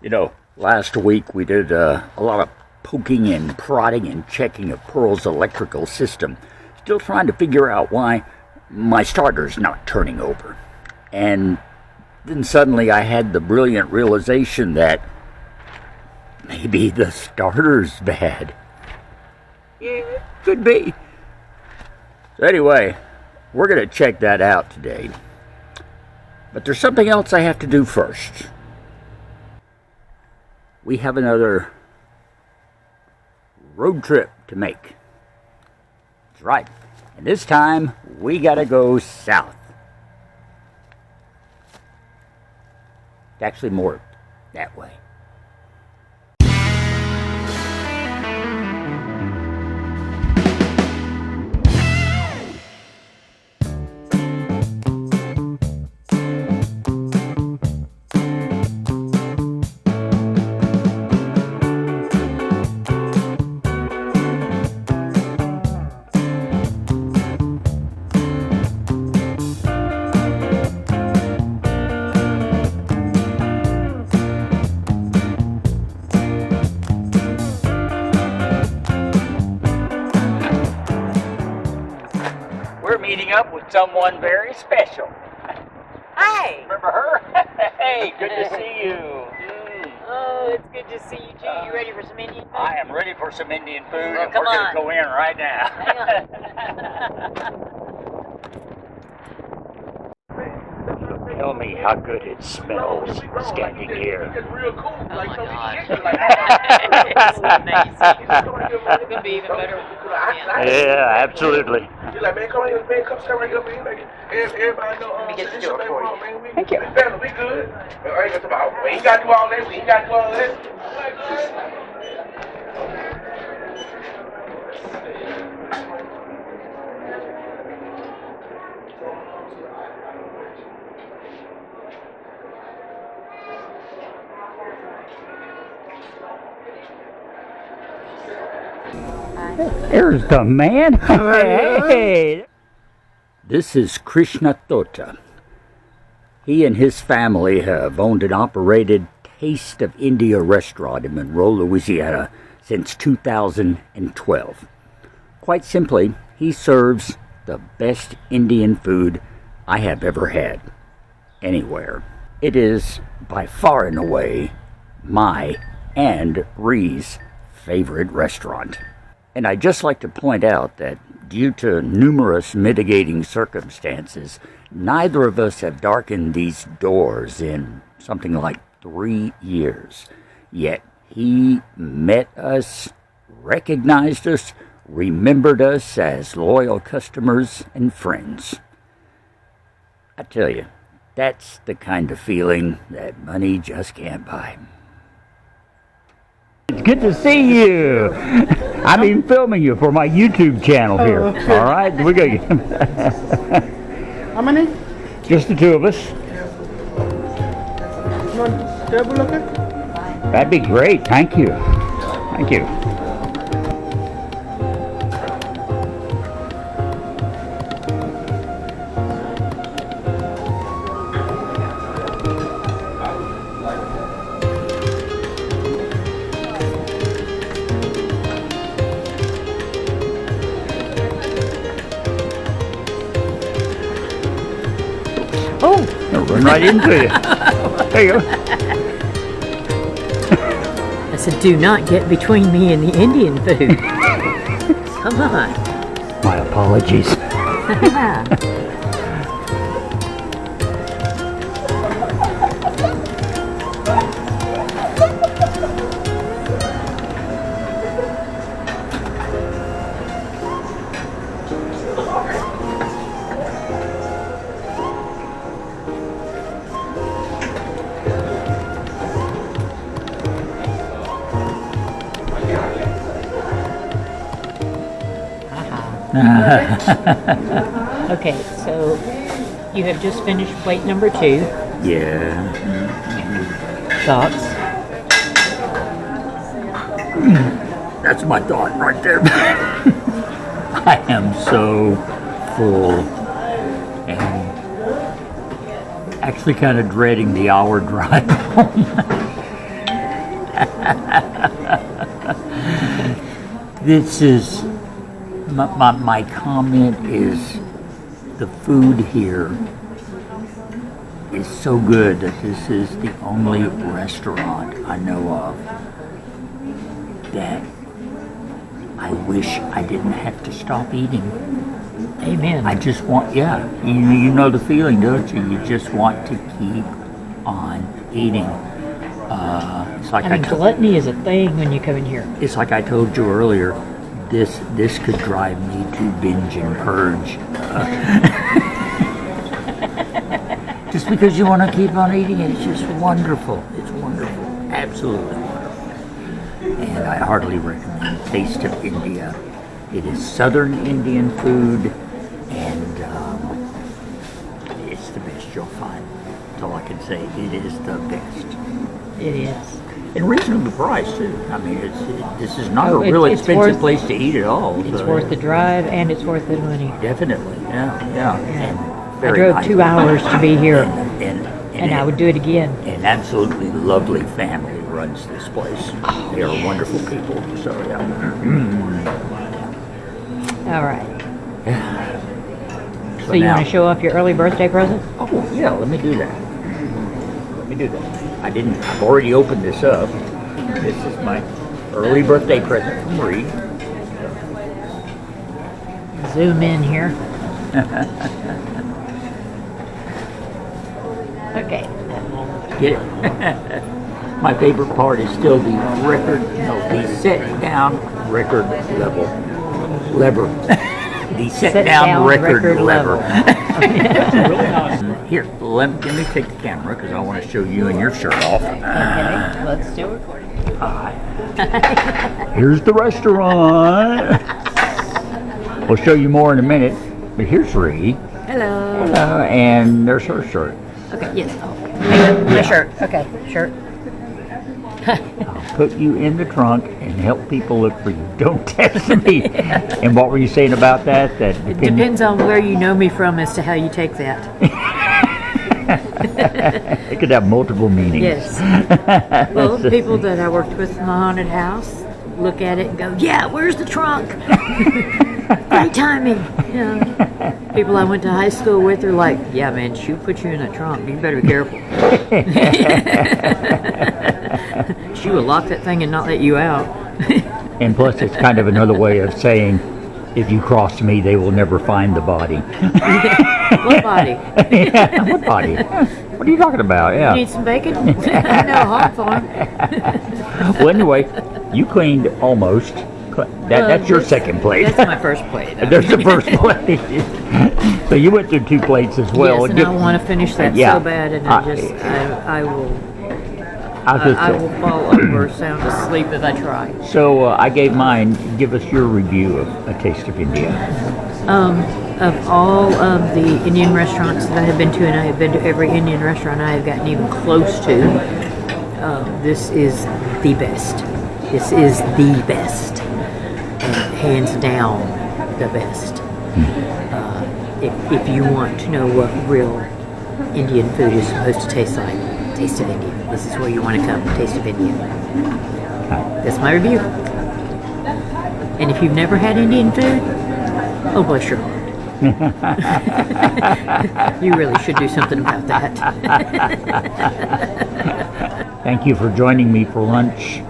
You know, last week we did a lot of poking and prodding and checking of Pearl's electrical system. Still trying to figure out why my starter's not turning over. And then suddenly I had the brilliant realization that maybe the starter's bad. Yeah, could be. So anyway, we're going to check that out today. But there's something else I have to do first. We have another road trip to make. That's right. And this time, we gotta go south. It's actually more that way. Meeting up with someone very special. Hi. Remember her? Hey, good to see you. Oh, it's good to see you too. You ready for some Indian food? I am ready for some Indian food, Well, and we're going to go in right now. Hang on. Tell me how good it smells standing here. Oh my God. It's amazing. It's going to be even better. Yeah, absolutely. He's like, man, come on here, man, come stand right here, man. Like, everybody know, Let me get the door for you. Thank you. We good. I ain't gonna talk about, we ain't got to do all that, we ain't got to do all that. There's the man. Hey. This is Krishna Tota. He and his family have owned and operated Taste of India restaurant in Monroe, Louisiana since 2012. Quite simply, he serves the best Indian food I have ever had, anywhere. It is by far and away my and Rie's favorite restaurant. And I'd just like to point out that due to numerous mitigating circumstances, neither of us have darkened these doors in something like 3 years. Yet he met us, recognized us, remembered us as loyal customers and friends. I tell you, that's the kind of feeling that money just can't buy. It's good to see you. I've been filming you for my YouTube channel here. All right, we go. How many? Just the two of us. You want table looking? That'd be great. Thank you. Thank you. Oh, I'll run right into you. There you go. I said, do not get between me and the Indian food. Come on. My apologies. Okay, so you have just finished plate number 2. Yeah. Thoughts? That's my thought right there. I am so full and actually kind of dreading the hour drive home. This is my comment is the food here is so good that this is the only restaurant I know of that I wish I didn't have to stop eating. Amen. I just want, you know the feeling, don't you? You just want to keep on eating. It's like gluttony is a thing when you come in here. It's like I told you earlier. This could drive me to binge and purge. Just because you want to keep on eating it, it's just wonderful. It's wonderful, absolutely wonderful. And I heartily recommend Taste of India. It is Southern Indian food, and it's the best you'll find. That's all I can say. It is the best. It is. And reasonably priced too. I mean, this is not a really expensive place to eat at all. It's worth the drive, and it's worth the money. Definitely, yeah. And I drove 2 hours to be here, and I would do it again. An absolutely lovely family runs this place. They are wonderful people. So yeah. All right. So So you now, want to show off your early birthday present? Oh yeah, let me do that. I've already opened this up. This is my early birthday present from Rie. Zoom in here. Okay. Get it? My favorite part is still the set down record lever. The set down record lever. Here, let me take the camera because I want to show you and your shirt off. Okay, let's still record. Here's the restaurant. We'll show you more in a minute, but here's Rie. Hello. And there's her shirt. Okay, yes. My shirt. Okay, shirt. I'll put you in the trunk and help people look for you. Don't test me. And what were you saying about that? It depends on where you know me from as to how you take that. It could have multiple meanings. Yes. Well, the people that I worked with in the haunted house look at it and go, yeah, where's the trunk? Great timing. Yeah. People I went to high school with are like, yeah, man, she'll put you in a trunk. You better be careful. She will lock that thing and not let you out. And plus, it's kind of another way of saying, if you cross me, they will never find the body. What body? What body? What are you talking about? Yeah. You need some bacon? I know, Hawthorne. Well, anyway, you cleaned almost. That's your second plate. That's my first plate. There's the first plate. So you went through 2 plates as well. Yes, and I want to finish that so bad, and I will fall over sound asleep as I try. So I gave mine. Give us your review of A Taste of India. Of all of the Indian restaurants that I have been to, and I have been to every Indian restaurant I have gotten even close to, this is the best. This is the best. And hands down, the best. If you want to know what real Indian food is supposed to taste like, Taste of India. This is where you want to come, Taste of India. That's my review. And if you've never had Indian food, oh bless your heart. You really should do something about that. Thank you for joining me for lunch.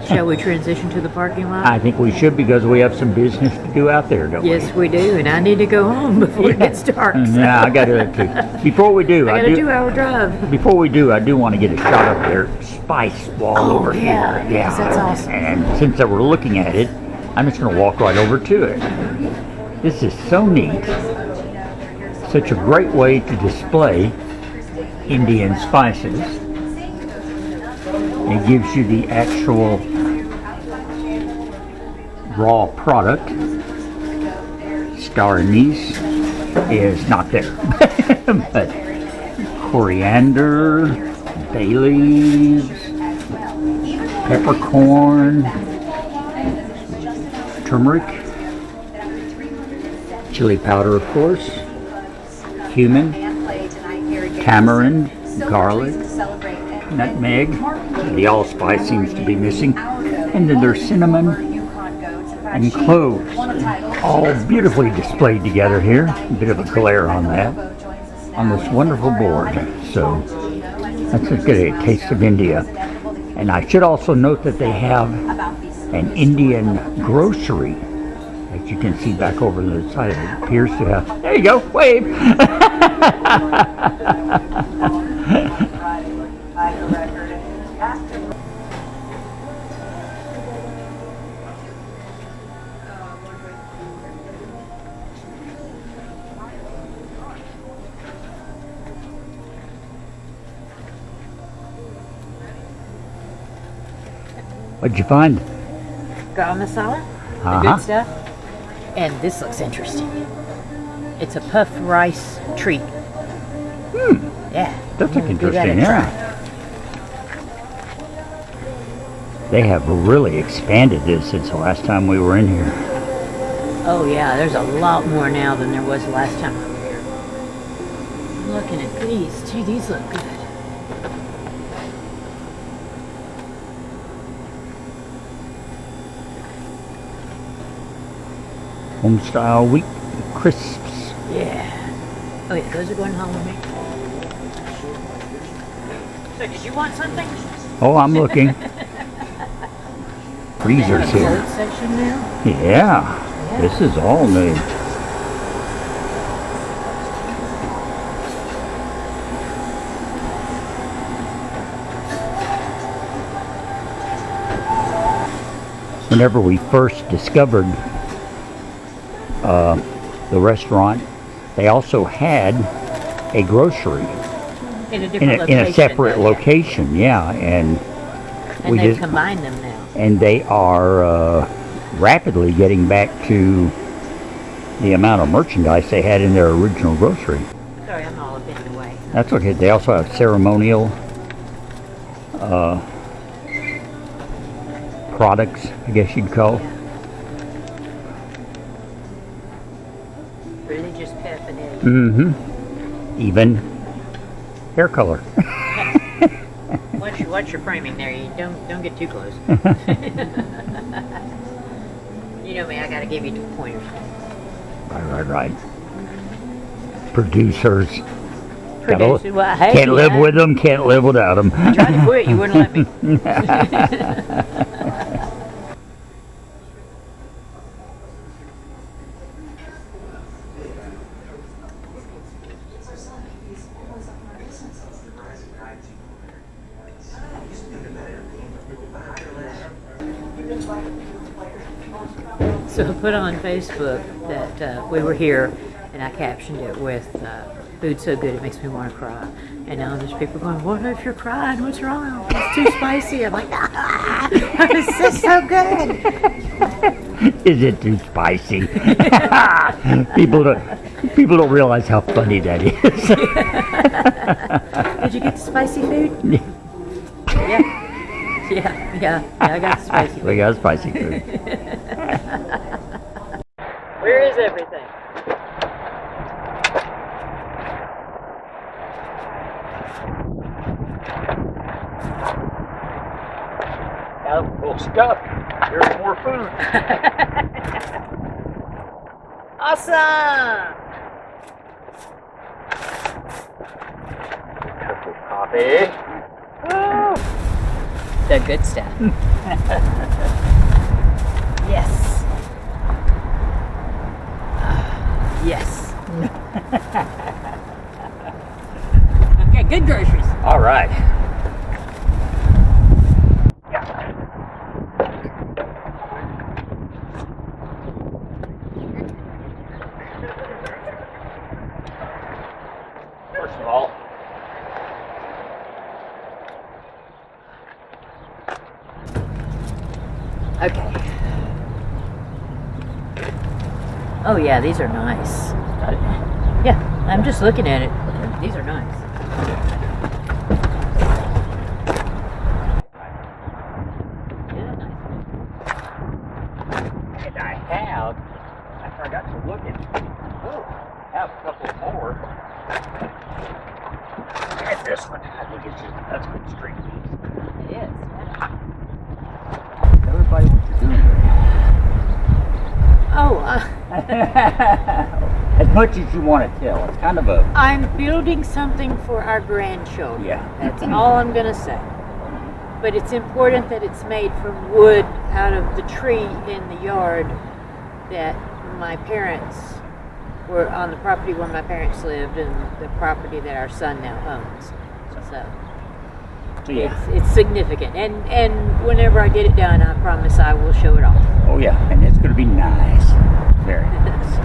Shall we transition to the parking lot? I think we should because we have some business to do out there, don't we? Yes, we do, and I need to go home before it gets dark. Yeah, I got to too. Before we do, I got a 2-hour drive. Before we do, I do want to get a shot of their spice wall over here. Yeah, that's awesome. And since that we're looking at it, I'm just going to walk right over to it. This is so neat. Such a great way to display Indian spices. It gives you the actual raw product. Star anise is not there. But coriander, bay leaves, peppercorn, turmeric, chili powder, of course, cumin, tamarind, garlic, nutmeg. The allspice seems to be missing. And then there's cinnamon and cloves, all beautifully displayed together here. A bit of a glare on that, on this wonderful board. So let's just get a taste of India. And I should also note that they have an Indian grocery, as you can see back over the side. It appears to have, there you go, wave. What'd you find? Garam masala, the Uh-huh. good stuff. And this looks interesting. It's a puffed rice treat. Yeah. That's I'm gonna give that a interesting, try. yeah. They have really expanded this since the last time we were in here. Oh yeah, there's a lot more now than there was last time we were here. I'm looking at these. Gee, these look good. Home-style wheat crisps. Yeah. Oh yeah, those are going home with me. So did you want something? Oh, I'm looking. Freezers Clothes here. section now? Yeah, this is all new. Whenever we first discovered the restaurant, they also had a grocery In a different location. in a separate though, yeah. location. Yeah, and And we they've just combined them now. and they are rapidly getting back to the amount of merchandise they had in their original grocery. Sorry, I'm all up in the way. That's okay. They also have ceremonial products, I guess you'd call. Religious paraphernalia. Mm-hmm. Even hair color. Watch your framing there. You don't get too close. You know me. I gotta give you 2 pointers. Right. Producers. Producer, well, hey, Can't live with them, can't live without them. I tried to quit. You wouldn't let me. So I put on Facebook that we were here, and I captioned it with "Food so good it makes me want to cry." And now there's people going, "What if you're crying? What's wrong? It's too spicy." I'm like, "Ah, this is so good." Is it too spicy? People don't realize how funny that is. Did you get the spicy food? Yeah, I got the spicy food. We got spicy food. Where is everything? Well, stuff. There's more food. Awesome! Cup of coffee. Woo! The good stuff. Yes. Yes. Okay, good groceries. All right. First of all, Okay. Oh yeah, these are nice. Yeah, I'm just looking at it. These are nice. Yeah, nice. and I forgot to look at, I have a couple more. At this one. I think it's just, that's good string piece. It is. Tell everybody what you're doing here. Oh, As much as you want to tell. It's kind of a... I'm building something for our grandchildren. Yeah. That's all I'm going to say. But it's important that it's made from wood out of the tree in the yard that my parents were on, the property where my parents lived, and the property that our son now owns. So yeah. it's significant. And whenever I get it done, I promise I will show it off. Oh yeah, and it's going to be nice. Very nice.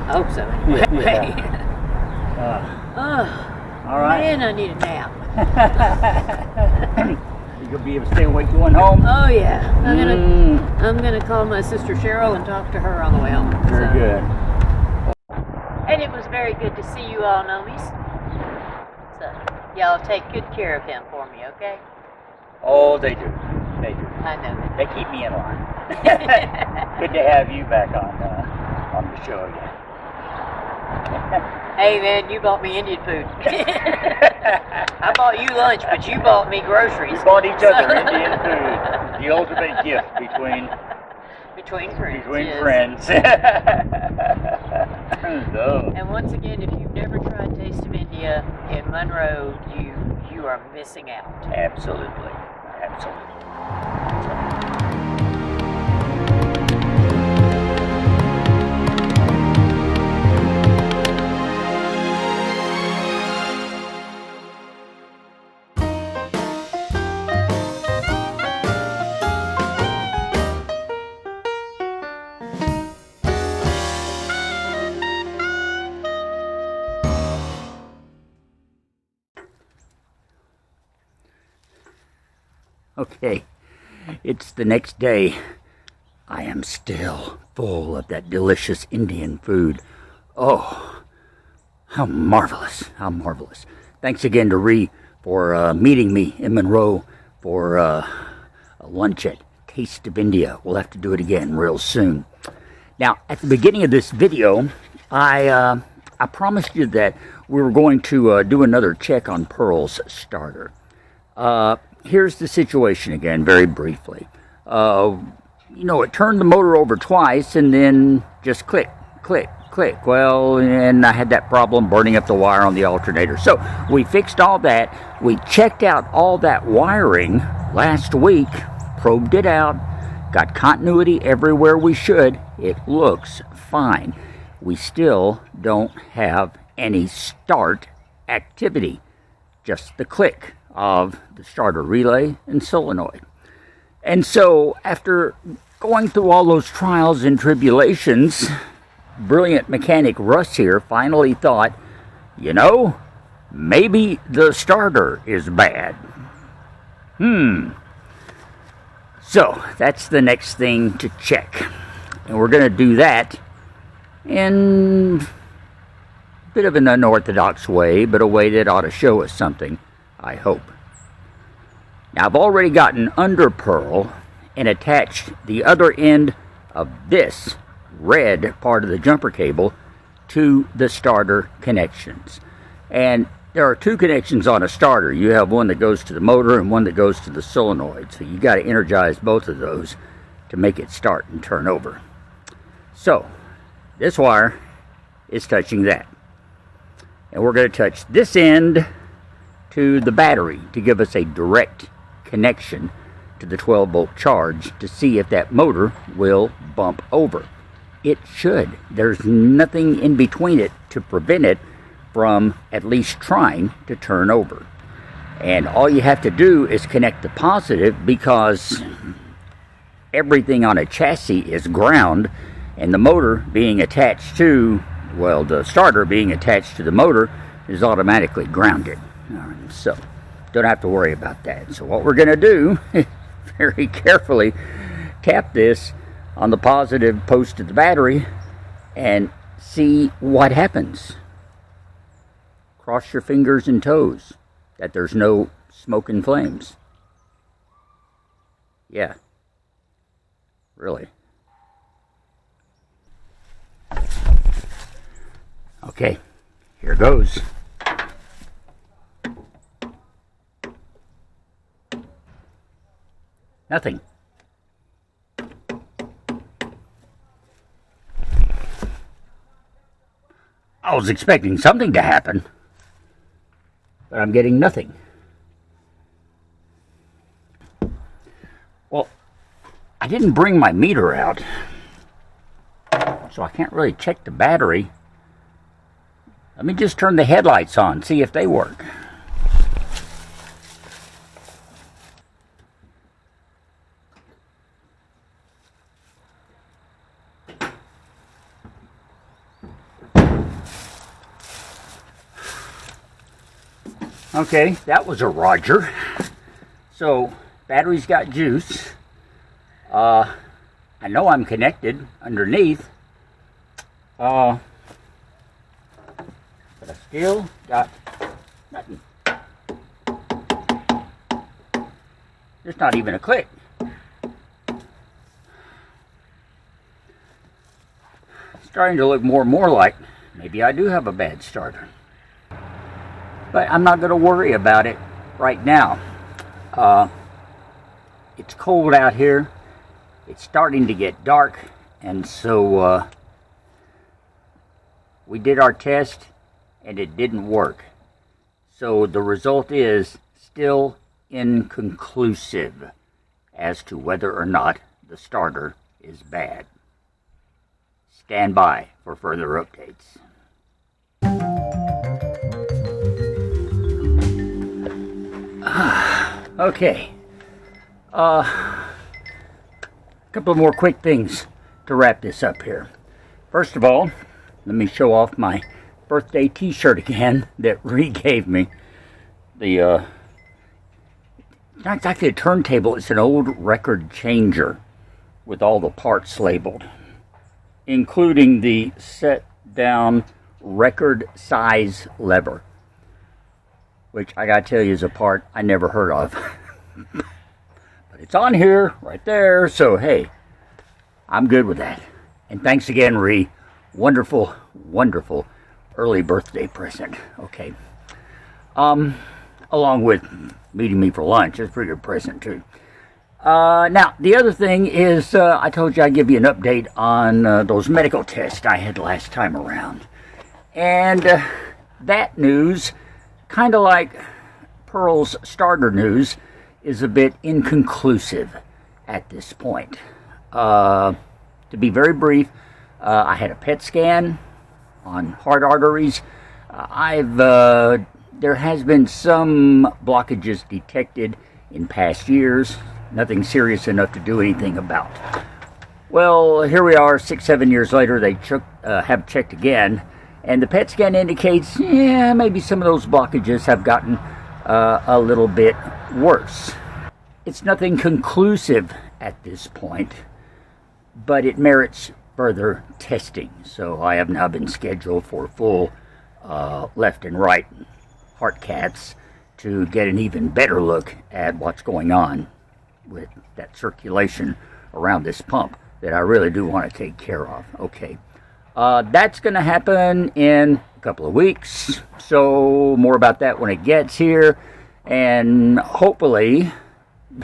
I hope so. Anyway. All right. Man, I need a nap. You'll be able to stay awake going home? Oh yeah. I'm gonna call my sister Cheryl and talk to her on the way home. Very good. And it was very good to see you all, Nomies. So y'all take good care of him for me, okay? Oh, they do. They do. I know that. They keep me in line. Good to have you back on the show again. Hey man, you bought me Indian food. I bought you lunch, but you bought me groceries. We bought each other Indian food. The ultimate gift between friends. Friends. So. And once again, if you've never tried Taste of India in Monroe, you are missing out. Absolutely. Okay, it's the next day. I am still full of that delicious Indian food. Oh, how marvelous, how marvelous. Thanks again to Rie for meeting me in Monroe for a lunch at Taste of India. We'll have to do it again real soon. Now, at the beginning of this video, I promised you that we were going to do another check on Pearl's starter. Here's the situation again, very briefly. You know, it turned the motor over twice and then just click, click, click. Well, and I had that problem burning up the wire on the alternator. So we fixed all that. We checked out all that wiring last week, probed it out, got continuity everywhere we should. It looks fine. We still don't have any start activity, just the click of the starter relay and solenoid. And so after going through all those trials and tribulations, brilliant mechanic Russ here finally thought, you know, maybe the starter is bad. So that's the next thing to check. And we're going to do that in a bit of an unorthodox way, but a way that ought to show us something, I hope. Now, I've already gotten under Pearl and attached the other end of this red part of the jumper cable to the starter connections. And there are two connections on a starter. You have one that goes to the motor and one that goes to the solenoid. So you got to energize both of those to make it start and turn over. So this wire is touching that. And we're going to touch this end to the battery to give us a direct connection to the 12-volt charge to see if that motor will bump over. It should. There's nothing in between it to prevent it from at least trying to turn over. And all you have to do is connect the positive, because everything on a chassis is ground, and the motor being attached to, well, the starter being attached to the motor is automatically grounded. So don't have to worry about that. So what we're going to do, very carefully tap this on the positive post of the battery and see what happens. Cross your fingers and toes that there's no smoke and flames. Yeah, really. Okay, here goes. Nothing. I was expecting something to happen, but I'm getting nothing. Well, I didn't bring my meter out, so I can't really check the battery. Let me just turn the headlights on, see if they work. Okay, that was a Roger. So, battery's got juice. I know I'm connected underneath. But I still got nothing. There's not even a click. Starting to look more and more like maybe I do have a bad starter. But I'm not going to worry about it right now. It's cold out here. It's starting to get dark, and so we did our test and it didn't work. So the result is still inconclusive as to whether or not the starter is bad. Stand by for further updates. Okay. A couple of more quick things to wrap this up here. First of all, let me show off my birthday t-shirt again that Rie gave me. It's not exactly a turntable, it's an old record changer with all the parts labeled, including the set down record size lever, which I gotta tell you is a part I never heard of. But it's on here, right there, so hey, I'm good with that. And thanks again, Rie. Wonderful, wonderful early birthday present. Okay. Along with meeting me for lunch, it's a pretty good present too. Now, the other thing is, I told you I'd give you an update on those medical tests I had last time around. And that news, kind of like Pearl's starter news, is a bit inconclusive at this point. To be very brief, I had a PET scan on heart arteries. There has been some blockages detected in past years. Nothing serious enough to do anything about. Well, here we are 6-7 years later. They have checked again, and the PET scan indicates, yeah, maybe some of those blockages have gotten a little bit worse. It's nothing conclusive at this point, but it merits further testing. So I have now been scheduled for full left and right heart caths to get an even better look at what's going on with that circulation around this pump that I really do want to take care of. Okay, that's going to happen in a couple of weeks, so more about that when it gets here, and hopefully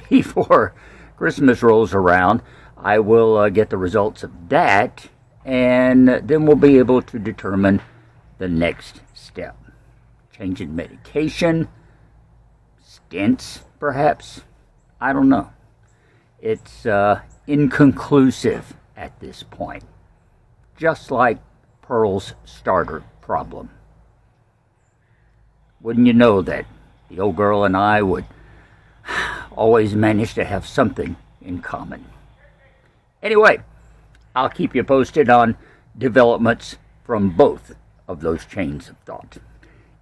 before Christmas rolls around I will get the results of that, and then we'll be able to determine the next step. Changing medication, stents perhaps, I don't know. It's inconclusive at this point, just like Pearl's starter problem. Wouldn't you know that the old girl and I would always manage to have something in common. Anyway, I'll keep you posted on developments from both of those chains of thought.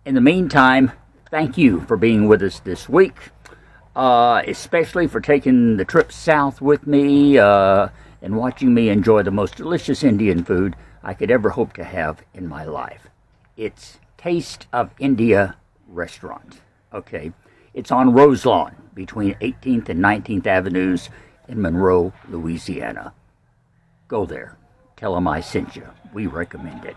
In the meantime, thank you for being with us this week, especially for taking the trip south with me and watching me enjoy the most delicious Indian food I could ever hope to have in my life. It's Taste of India Restaurant. Okay, it's on Roselawn between 18th and 19th Avenues in Monroe, Louisiana. Go there. Tell them I sent you. We recommend it.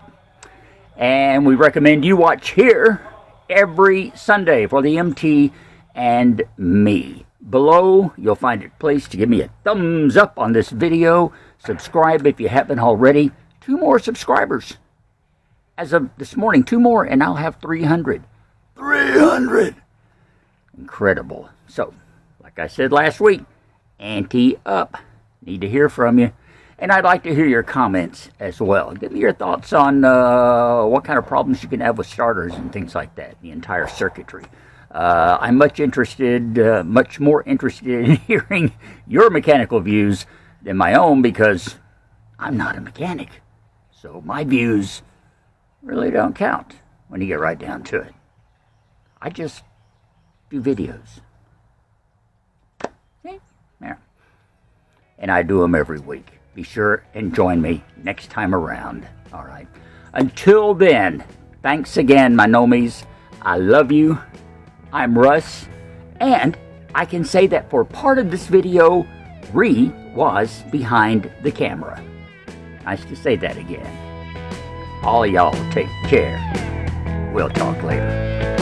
And we recommend you watch here every Sunday for the MT and me. below, you'll find a place to give me a thumbs up on this video. Subscribe if you haven't already. 2 more subscribers. As of this morning, 2 more, and I'll have 300. 300! Incredible. So, like I said last week, ante up. Need to hear from you. And I'd like to hear your comments as well. Give me your thoughts on what kind of problems you can have with starters and things like that, the entire circuitry. I'm much more interested in hearing your mechanical views than my own, because I'm not a mechanic. So my views really don't count when you get right down to it. I just do videos. See? There. And I do them every week. Be sure and join me next time around. All right. Until then, thanks again, my nomies. I love you. I'm Russ. And I can say that for part of this video, Rie was behind the camera. Nice to say that again. All y'all take care. We'll talk later.